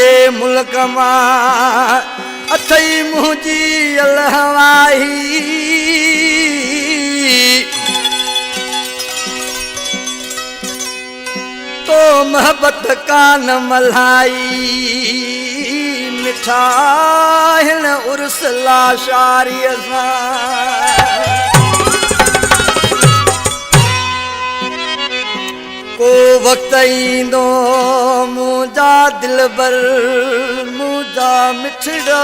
जे मुल्क मां अथई मुंहिंजी अलहवाही तो मोहब्बत कान मल्हाई मिठा हिन उर्स लाशारीअ सां को वक्त ईंदो मुंहिंजा दिलबर मुंहिंजा मिठड़ा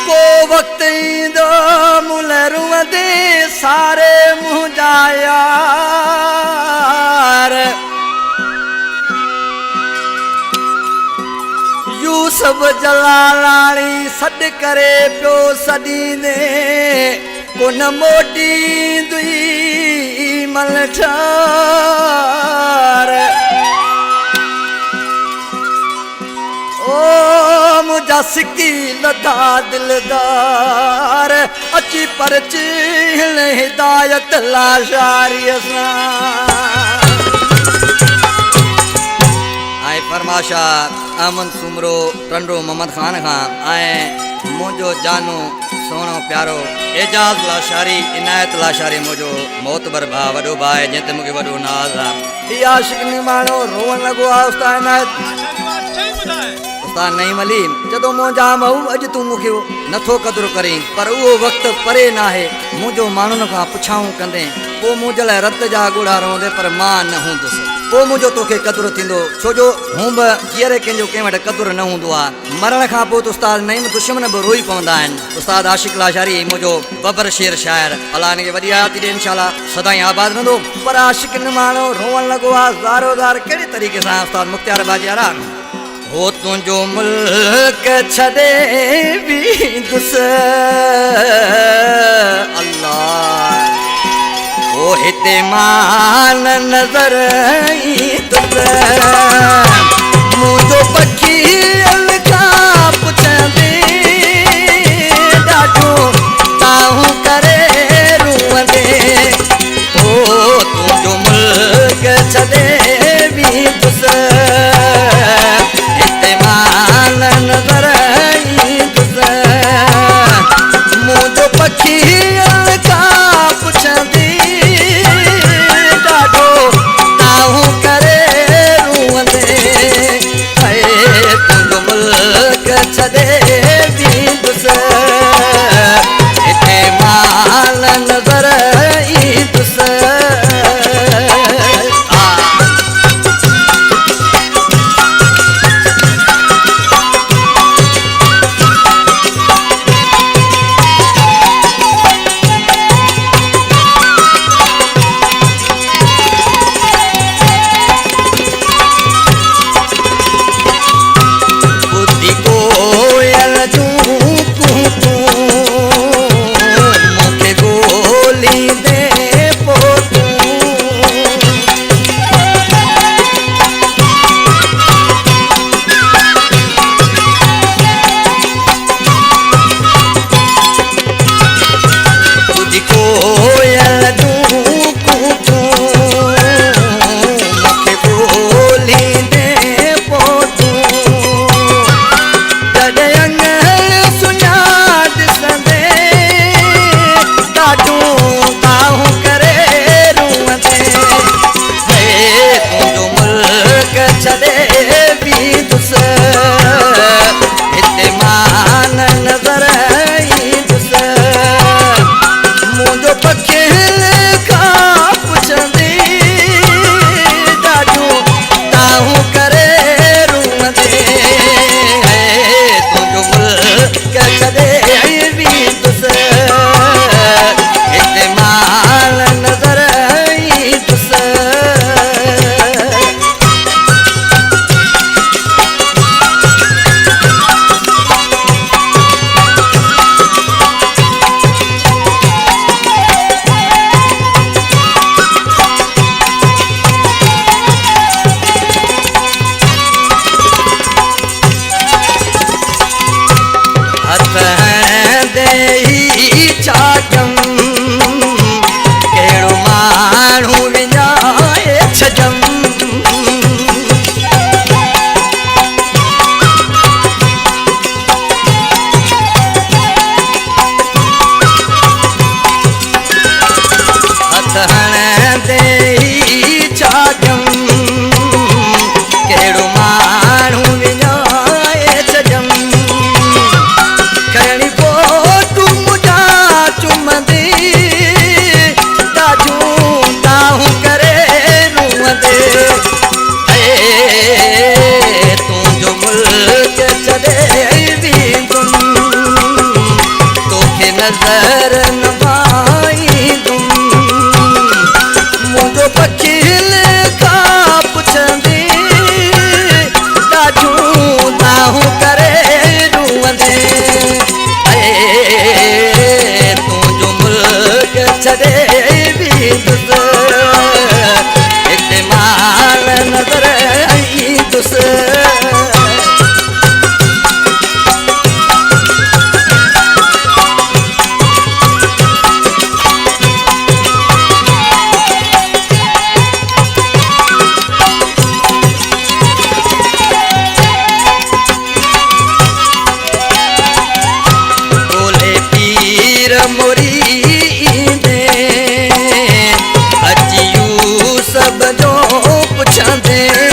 को वक्त ईंदो मुल रुअंदे सारे मुंहिंजा यार यूसुफ जलालाणी सॾ करे पियो सॾींदे कोन मोटींदी मलठार ओ मुंहिंजा सिकी लधा दिलदार अची परची हिन हिदायत लाशारीअ सां फरमाशा अमन सुमरो टंडो मोहम्मद खान खां मुंहिंजो जानू सोनो प्यारो एजाज़ लाशारी इनायत लाशारी मुंहिंजो मोतबर भाउ वॾो भाउ आहे जंहिं ते मूंखे वॾो नाज़ आहे इहा शिकनी माण्हू रोअण लॻो आहे उस्ताद इनायत उस्ताद नईम अली जॾहिं मुंहिंजा महू अॼु तूं मूंखे नथो क़दुरु करीं पर उहो वक़्तु परे न आहे मुंहिंजो माण्हुनि खां पुछाऊं कंदे पोइ मुंहिंजे लाइ रत जा ॻोढ़ा रहंदे पर मां न हूंदुसि पोइ मुंहिंजो तोखे क़दुरु थींदो छो जो हूं बि हींअर कंहिंजो कंहिं वटि क़दुरु न हूंदो आहे मरण खां पोइ त उस्ताद नईम दुश्मन बि रोई पवंदा आहिनि उस्ताद आशिक़ लाशारी मुंहिंजो बबर शेर शाइर अलाह हिनखे वॾी हयाती ॾे इंशाअल्लाह सदाईं आबाद रहंदो पर आशिक़नि माण्हू रोअण लॻो आहे ज़ारो ज़ार कहिड़े तरीक़े सां उस्ताद मुख़्तियार बाजियारा हो तुंहिंजो मुल्क छॾे बींदुसि अल्लाह ओ हिते मान नज़र ईंदुसि मुंहिंजो पखी खां पुछंदे ॾाढो ताहूं करे रुअंदे ओ तुंहिंजो मुल्क छॾे बींदुसि हिते मान नज़र ईंदुसि मुंहिंजो पखी खां पुछंदे छॾे बींदुसि हिते माल नज़र ईंदुसि रे